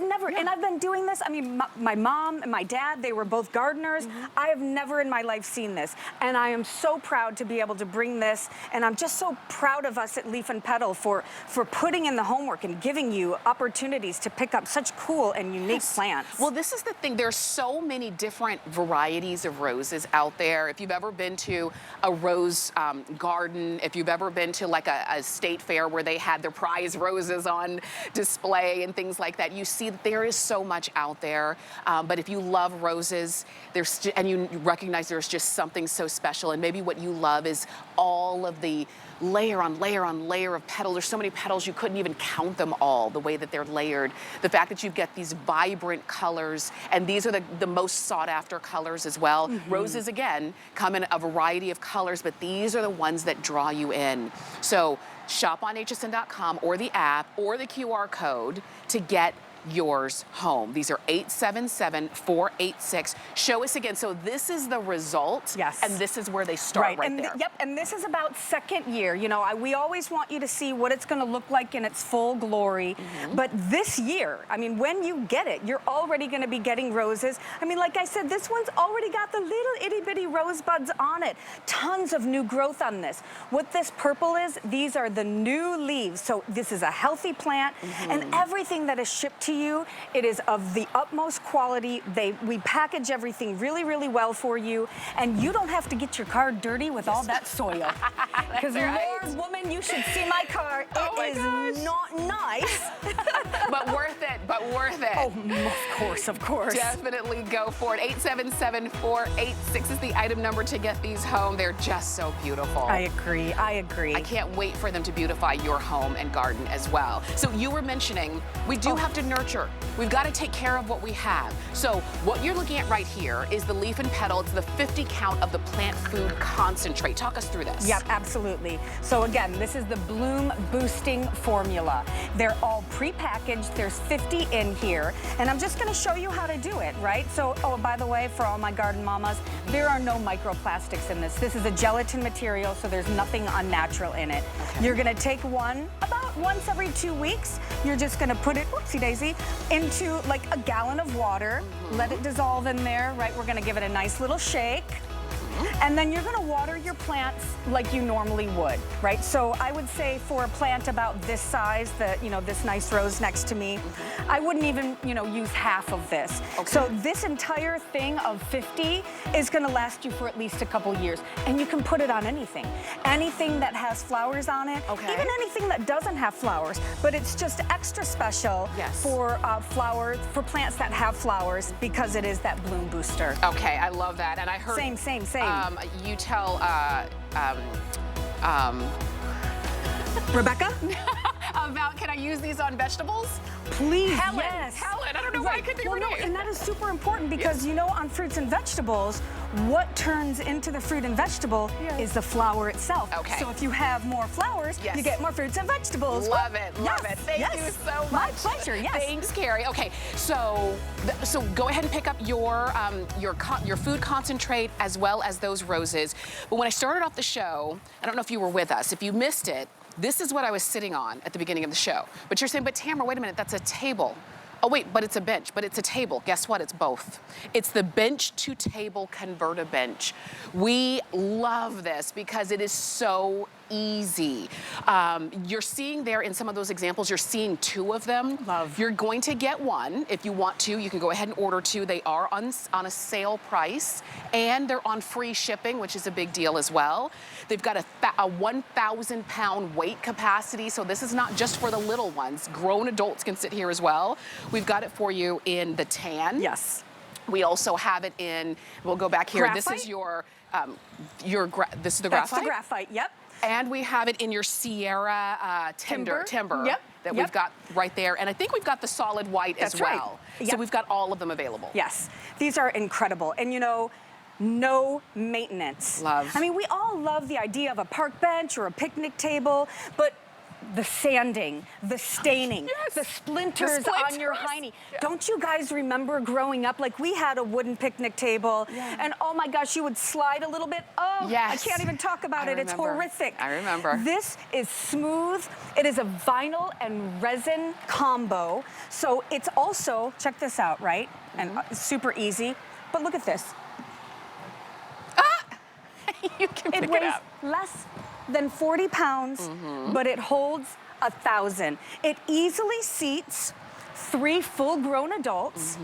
never, and I've been doing this. I mean, my mom and my dad, they were both gardeners. I have never in my life seen this. And I am so proud to be able to bring this. And I'm just so proud of us at Leaf and Petal for putting in the homework and giving you opportunities to pick up such cool and unique plants. Well, this is the thing. There's so many different varieties of roses out there. If you've ever been to a rose garden, if you've ever been to like a state fair where they had their prize roses on display and things like that, you see that there is so much out there. But if you love roses, and you recognize there's just something so special, and maybe what you love is all of the layer on layer on layer of petals. There's so many petals you couldn't even count them all, the way that they're layered. The fact that you get these vibrant colors, and these are the most sought after colors as well. Roses, again, come in a variety of colors, but these are the ones that draw you in. So shop on hsn.com or the app or the QR code to get yours home. These are 877-486. Show us again. So this is the result. Yes. And this is where they start right and there. Yep, and this is about second year. You know, we always want you to see what it's going to look like in its full glory. But this year, I mean, when you get it, you're already going to be getting roses. I mean, like I said, this one's already got the little itty bitty rose buds on it. Tons of new growth on this. What this purple is, these are the new leaves. So this is a healthy plant, and everything that is shipped to to you. It is of the utmost quality. We package everything really, really well for you, and you don't have to get your car dirty with all that soil. Because Lord, woman, you should see my car. It is not nice. But worth it, but worth it. Oh, of course, of course. Definitely go for it. 877-486 is the item number to get these home. They're just so beautiful. I agree, I agree. I can't wait for them to beautify your home and garden as well. So you were mentioning, we do have to nurture. We've got to take care of what we have. So what you're looking at right here is the leaf and petal. It's the 50 count of the plant food concentrate. Talk us through this. Yep, absolutely. So again, this is the bloom boosting formula. They're all pre-packaged. There's 50 in here. And I'm just going to show you how to do it, right? So, oh, by the way, for all my garden mamas, there are no microplastics in this. This is a gelatin material, so there's nothing unnatural in it. Okay. You're going to take one about once every 2 weeks. You're just going to put it, whoopsie daisy, into like a gallon of water. Let it dissolve in there, right? We're going to give it a nice little shake. And then you're gonna water your plants like you normally would, right? So I would say for a plant about this size, this nice rose next to me, I wouldn't even, use half of this. Okay. So this entire thing of 50 is gonna last you for at least a couple years. And you can put it on anything. Anything that has flowers on it, even anything that doesn't have flowers, but it's just extra special for plants that have flowers because it is that bloom booster. Okay, I love that. And I heard Same. You tell Rebecca? About, can I use these on vegetables? Please, Helen, yes. Helen, I don't know why I couldn't well, no, and that is super important because on fruits and vegetables, what turns into the fruit and vegetable is the flower itself. Okay. So if you have more flowers, you get more fruits and vegetables. Love it, love it. Thank you so much. My pleasure, yes. Thanks, Carrie. Okay, so go ahead and pick up your food concentrate as well as those roses. But when I started off the show, I don't know if you were with us. If you missed it, this is what I was sitting on at the beginning of the show. But you're saying, but Tamara, wait a minute, that's a table. Oh wait, but it's a bench, but it's a table. Guess what, it's both. It's the bench to table Convert-A-Bench. We love this because it is so easy. You're seeing there in some of those examples, you're seeing 2 of them. Love. You're going to get one. If you want to, you can go ahead and order 2. They are on a sale price and they're on free shipping, which is a big deal as well. They've got a 1,000 pound weight capacity. So this is not just for the little ones. Grown adults can sit here as well. We've got it for you in the tan. Yes. We also have it in, we'll go back here. Graphite? This is this is the graphite? That's the graphite, yep. And we have it in your Sierra timber. Yep. That we've got right there. And I think we've got the solid white as well. Right. Yep. So we've got all of them available. Yes. These are incredible. And no maintenance. Love. I mean, we all love the idea of a park bench or a picnic table, but the sanding, the staining, the splinters on your hiney. Yeah. Don't you guys remember growing up? Like we had a wooden picnic table and oh my gosh, you would slide a little bit. Oh, I can't even talk about it. It's horrific. I remember. This is smooth. It is a vinyl and resin combo. So it's also, check this out, right? And super easy. But look at this. You can pick it up. It weighs less than 40 pounds, but it holds 1,000. It easily seats 3 full-grown adults,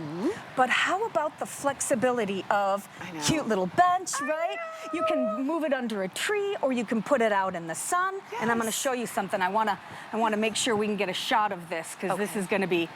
but how about the flexibility of cute little bench, right? You can move it under a tree or you can put it out in the sun. Yes. And I'm gonna show you something. I wanna make sure we can get a shot of this because this is gonna be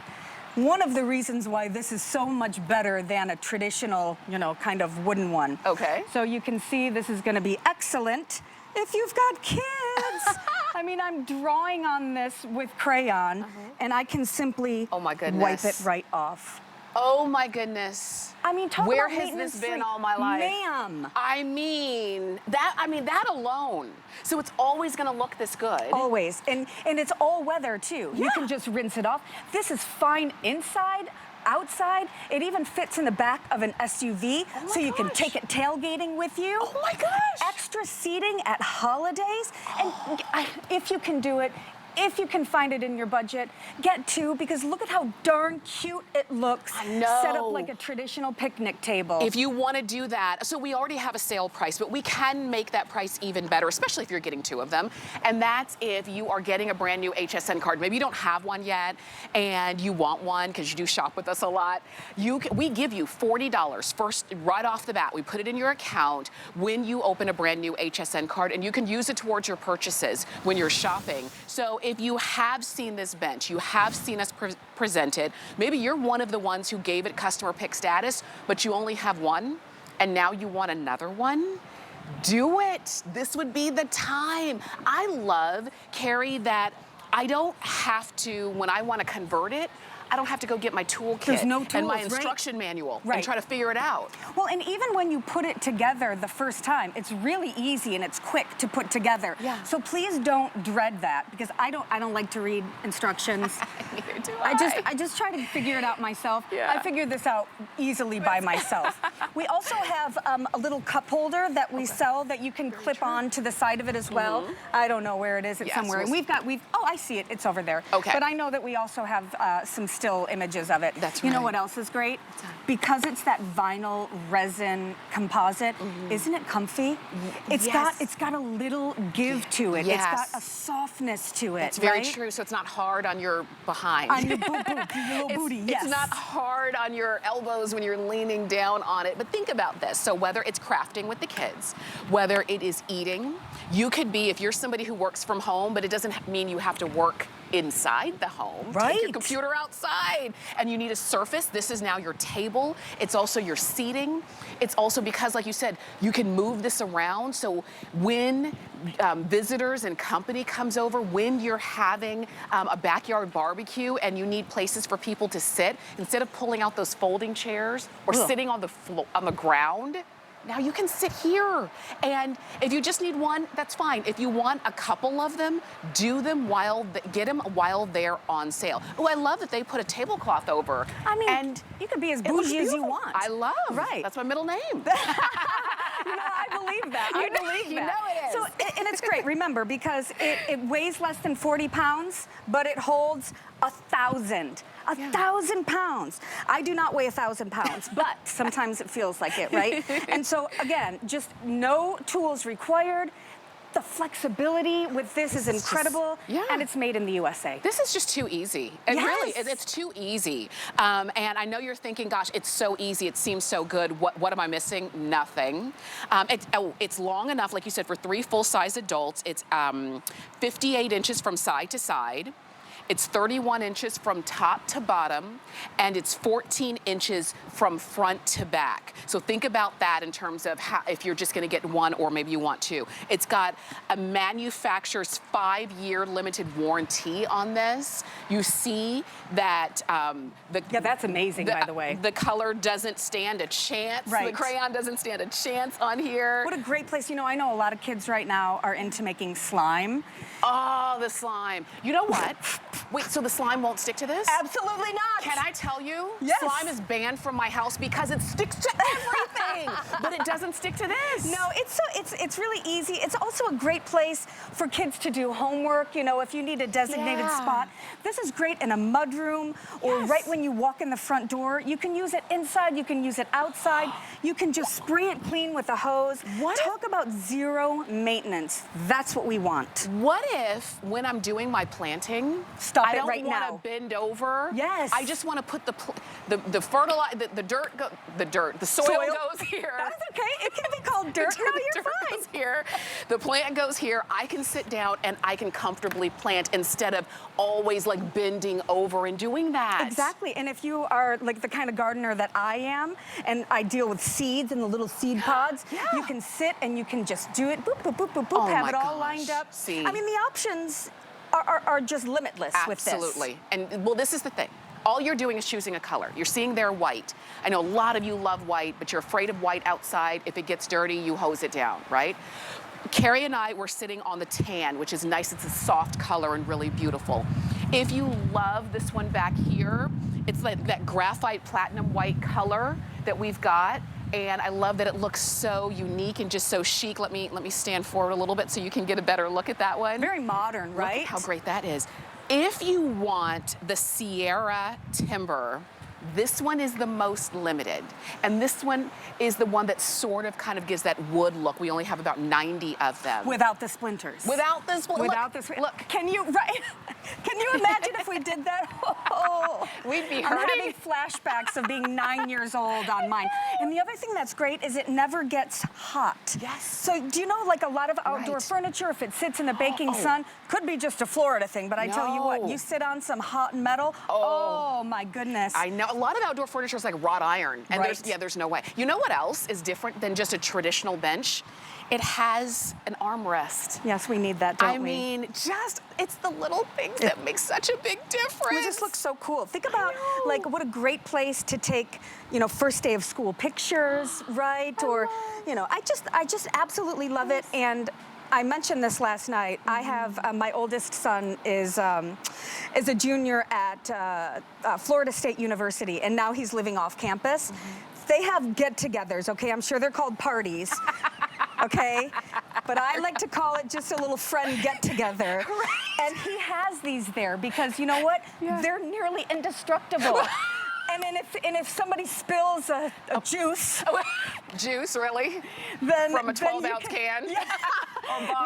one of the reasons why this is so much better than a traditional, kind of wooden one. Okay. So you can see this is gonna be excellent if you've got kids. I mean, I'm drawing on this with crayon and I can simply wipe it right off. Oh my goodness. I mean, talk Where about has maintenance this been free. all my life? Ma'am. I mean, that alone. So it's always gonna look this good. Always, and it's all weather too. Yeah. You can just rinse it off. This is fine inside, outside. It even fits in the back of an SUV, so you can take it tailgating with you. Oh my gosh. Extra seating at holidays, and if you can do it, if you can find it in your budget, get 2 because look at how darn cute it looks. I know. Set up like a traditional picnic table. If you want to do that, so we already have a sale price, but we can make that price even better, especially if you're getting 2 of them. And that's if you are getting a brand new HSN card. Maybe you don't have one yet and you want one because you do shop with us a lot. We give you $40 first right off the bat. We put it in your account when you open a brand new HSN card, and you can use it towards your purchases when you're shopping. So if you have seen this bench, you have seen us present it, maybe you're one of the ones who gave it customer pick status, but you only have one, and now you want another one, do it. This would be the time. I love, Carrie, that I don't have to, when I want to convert it, I don't have to go get my toolkit and my instruction manual and try to figure it out. Well, and even when you put it together the first time, it's really easy and it's quick to put together. Yeah. So please don't dread that because I don't like to read instructions. Neither do I just try to figure it out myself. Yeah. I figured this out easily by myself. We also have a little cup holder that we sell that you can clip on to the side of it as well. I don't know where it is. It's somewhere. And oh, I see it. It's over there. Okay. But I know that we also have some still images of it. That's You know right. what else is great? Because it's that vinyl resin composite, isn't it comfy? It's got a little give to it. Yes. It's got a softness to it. It's very true, so it's not hard on your behind. On your little booty, yes. It's not hard on your elbows when you're leaning down on it. But think about this. So whether it's crafting with the kids, whether it is eating, you could be, if you're somebody who works from home, but it doesn't mean you have to work inside the home. Take your computer outside and you need a surface. This is now your table. It's also your seating. It's also because, like you said, you can move this around. So when visitors and company comes over, when you're having a backyard barbecue and you need places for people to sit, instead of pulling out those folding chairs or sitting on the ground, now you can sit here. And if you just need one, that's fine. If you want a couple of them, do them get them while they're on sale. Oh, I love that they put a tablecloth over. I mean, and you could be as bougie as you want. I love. Right. That's my middle name. You know, I believe that. I believe that. You know it is. So, and it's great, remember, because it weighs less than 40 pounds, but it holds 1,000. 1,000 pounds. I do not weigh 1,000 pounds, but sometimes it feels like it, right? And so, again, just no tools required. The flexibility with this is incredible, and it's made in the USA. This is just too easy. It really is. It's too easy. And I know you're thinking, gosh, it's so easy. It seems so good. What am I missing? Nothing. It's long enough, like you said, for 3 full-size adults. It's 58 inches from side to side. It's 31 inches from top to bottom, and it's 14 inches from front to back. So think about that in terms of how, if you're just gonna get one or maybe you want 2. It's got a manufacturer's 5-year limited warranty on this. You see that that's amazing, by the way. The color doesn't stand a chance. The crayon doesn't stand a chance on here. What a great place. You know, I know a lot of kids right now are into making slime. Oh, the slime. You know what? Wait, so the slime won't stick to this? Absolutely not. Can I tell you? Yes. Slime is banned from my house because it sticks to everything, but it doesn't stick to this. No, it's really easy. It's also a great place for kids to do homework. You know, if you need a designated spot, this is great in a mudroom or right when you walk in the front door. You can use it inside. You can use it outside. You can just spray it clean with a hose. Talk about zero maintenance. That's what we want. What if when I'm doing my planting, Stop it right now. I don't want to bend over. Yes. I just want to put the fertilizer, the soil goes here. That's okay. It can be called dirt. No, you're fine. Goes here. The plant goes here. I can sit down and I can comfortably plant instead of always like bending over and doing that. Exactly. And if you are like the kind of gardener that I am, and I deal with seeds and the little seed pods, you can sit and you can just do it, boop, boop, boop, boop, boop, have it all lined up. See. I mean, the options are just limitless with this. Absolutely. And well, this is the thing. All you're doing is choosing a color. You're seeing there white. I know a lot of you love white, but you're afraid of white outside. If it gets dirty, you hose it down, right? Carrie and I were sitting on the tan, which is nice. It's a soft color and really beautiful. If you love this one back here, it's like that graphite platinum white color that we've got. And I love that it looks so unique and just so chic. Let me stand forward a little bit so you can get a better look at that one. Very modern, right? Look at how great that is. If you want the Sierra timber, this one is the most limited. And this one is the one that sort of kind of gives that wood look. We only have about 90 of them. Without the splinters. Without the splinters. Without the splinters. Look, can you, right? Can you imagine if we did that? Oh, we'd be I'm hurting. having flashbacks of being 9 years old on mine. And the other thing that's great is it never gets hot. Yes. So do you know, like a lot of outdoor furniture, if it sits in the baking sun, could be just a Florida thing, but I tell you what, you sit on some hot metal, oh my goodness. I know, a lot of outdoor furniture is like wrought iron, and there's no way. You know what else is different than just a traditional bench? It has an armrest. Yes, we need that, don't we? I mean, it's the little things that make such a big difference. It just looks so cool. Think about, like, what a great place to take, you know, first day of school pictures, right? Or, you know, I just absolutely love it. And I mentioned this last night. I have, my oldest son is a junior at Florida State University, and now he's living off campus. They have get-togethers, okay? I'm sure they're called parties, okay? But I like to call it just a little friend get-together. Right. And he has these there because, you know what? Yeah. They're nearly indestructible. And if somebody spills a juice. Juice, really? Then, from a 12-ounce can? Yeah.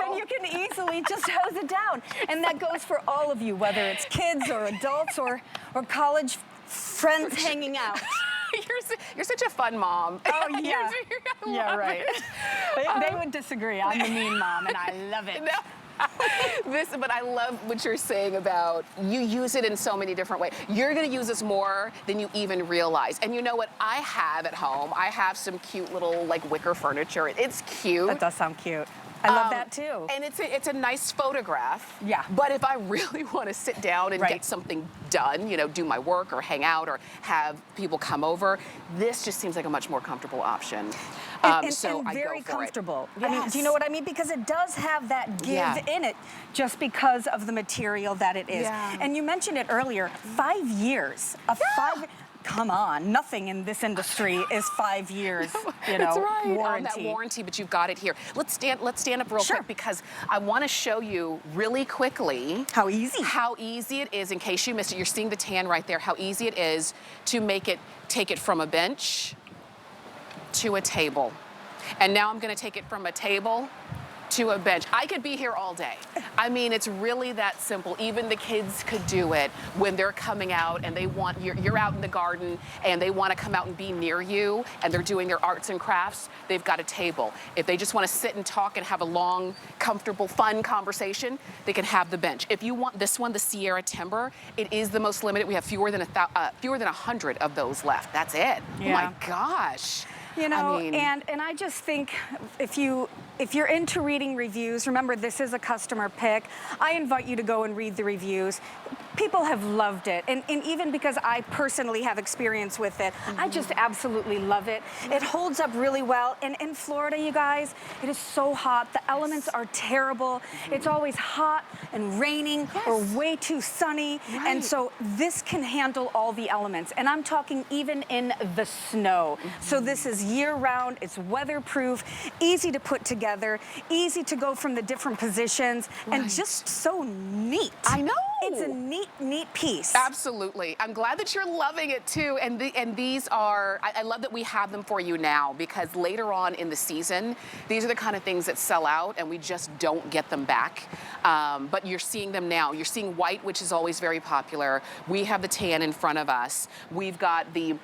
Then you can easily just hose it down. And that goes for all of you, whether it's kids or adults or college friends hanging out. You're such a fun mom. Oh, yeah. Yeah, right. They would disagree. I'm the mean mom, and I love it. No. But I love what you're saying about you use it in so many different ways. You're going to use this more than you even realize. And you know what I have at home? I have some cute little like wicker furniture. It's cute. That does sound cute. I love that too. And it's a nice photograph. Yeah. But if I really want to sit down and get something done, you know, do my work or hang out or have people come over, this just seems like a much more comfortable option. So and I very go for comfortable. It. I mean, do you know what I mean? Because it does have that give in it just because of the material that it is. Yeah. And you mentioned it earlier, 5 years. Come on, nothing in this industry is 5 years, you know, That's right. warranty. That warranty, but you've got it here. Let's stand up real quick because I want to show you really quickly how easy it is. In case you missed it, you're seeing the tan right there. How easy it is to take it from a bench to a table. And now I'm going to take it from a table to a bench. I could be here all day. I mean, it's really that simple. Even the kids could do it when they're coming out and they want, you're out in the garden and they want to come out and be near you and they're doing their arts and crafts, they've got a table. If they just want to sit and talk and have a long, comfortable, fun conversation, they can have the bench. If you want this one, the Sierra Timber, it is the most limited. We have fewer than 100 of those left. That's it. Yeah. Oh my gosh. You know, I mean, and I just think if you're into reading reviews, remember this is a customer pick. I invite you to go and read the reviews. People have loved it, and even because I personally have experience with it, I just absolutely love it. It holds up really well, and in Florida, you guys, it is so hot. The elements are terrible. It's always hot and raining or way too sunny, and so this can handle all the elements, and I'm talking even in the snow. So this is year-round, it's weatherproof, easy to put together, easy to go from the different positions, and just so neat. I know. It's a neat piece. Absolutely. I'm glad that you're loving it too. And these are, I love that we have them for you now because later on in the season, these are the kind of things that sell out and we just don't get them back. But you're seeing them now. You're seeing white, which is always very popular. We have the tan in front of us. We've got the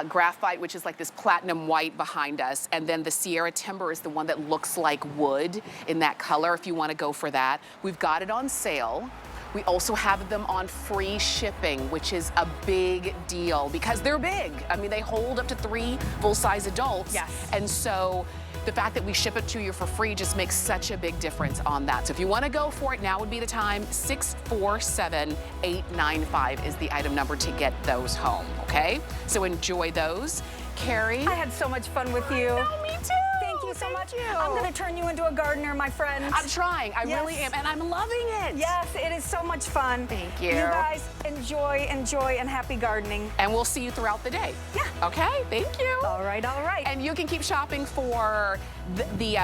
graphite, which is like this platinum white behind us, and then the Sierra Timber is the one that looks like wood in that color if you want to go for that. We've got it on sale. We also have them on free shipping, which is a big deal because they're big. I mean, they hold up to 3 full-size adults. Yes. And so the fact that we ship it to you for free just makes such a big difference on that. So if you want to go for it, now would be the time. 647-895 is the item number to get those home, okay? So enjoy those. Carrie? I had so much fun with you. No, me too. Thank you so much. you. I'm going to turn you into a gardener, my friend. I'm trying. I really am, and I'm loving it. Yes, it is so much fun. Thank you. You guys enjoy, and happy gardening. And we'll see you throughout the day. Yeah. Okay, thank you. All right, all right. And you can keep shopping for the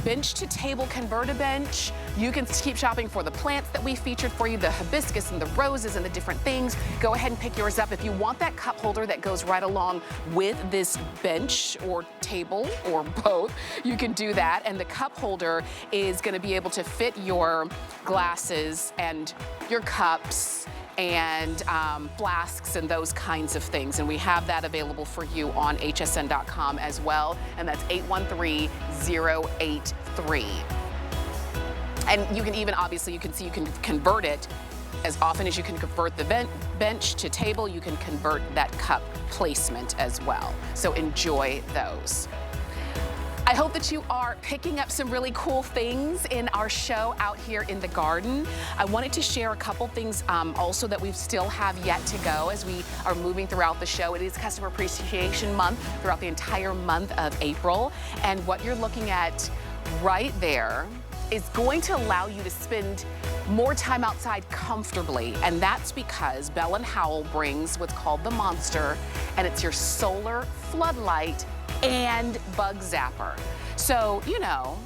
bench to table converter bench. You can keep shopping for the plants that we featured for you, the hibiscus and the roses and the different things. Go ahead and pick yours up. If you want that cup holder that goes right along with this bench or table or both, you can do that. And the cup holder is going to be able to fit your glasses and your cups and flasks and those kinds of things. And we have that available for you on hsn.com as well. And that's 813083. And you can even, obviously, you can see you can convert it as often as you can convert the bench to table, you can convert that cup placement as well. So enjoy those. I hope that you are picking up some really cool things in our show out here in the garden. I wanted to share a couple things also that we still have yet to go as we are moving throughout the show. It is Customer Appreciation Month throughout the entire month of April. And what you're looking at right there is going to allow you to spend more time outside comfortably. And that's because Bell & Howell brings what's called the Monster, and it's your solar floodlight and bug zapper. So, you know,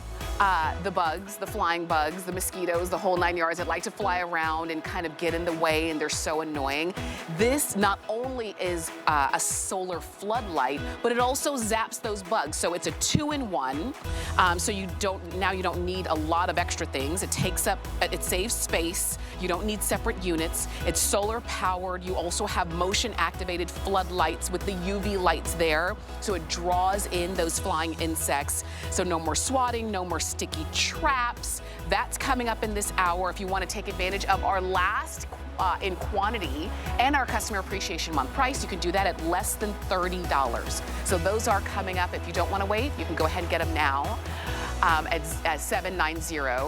the bugs, the flying bugs, the mosquitoes, the whole 9 yards that like to fly around and kind of get in the way, and they're so annoying. This not only is a solar floodlight, but it also zaps those bugs. So it's a 2-in-1. So you don't need a lot of extra things. It saves space. You don't need separate units. It's solar powered. You also have motion activated floodlights with the UV lights there. So it draws in those flying insects. So no more swatting, no more sticky traps. That's coming up in this hour. If you want to take advantage of our last in quantity and our Customer Appreciation Month price, you can do that at less than $30. So those are coming up. If you don't want to wait, you can go ahead and get them now at 790.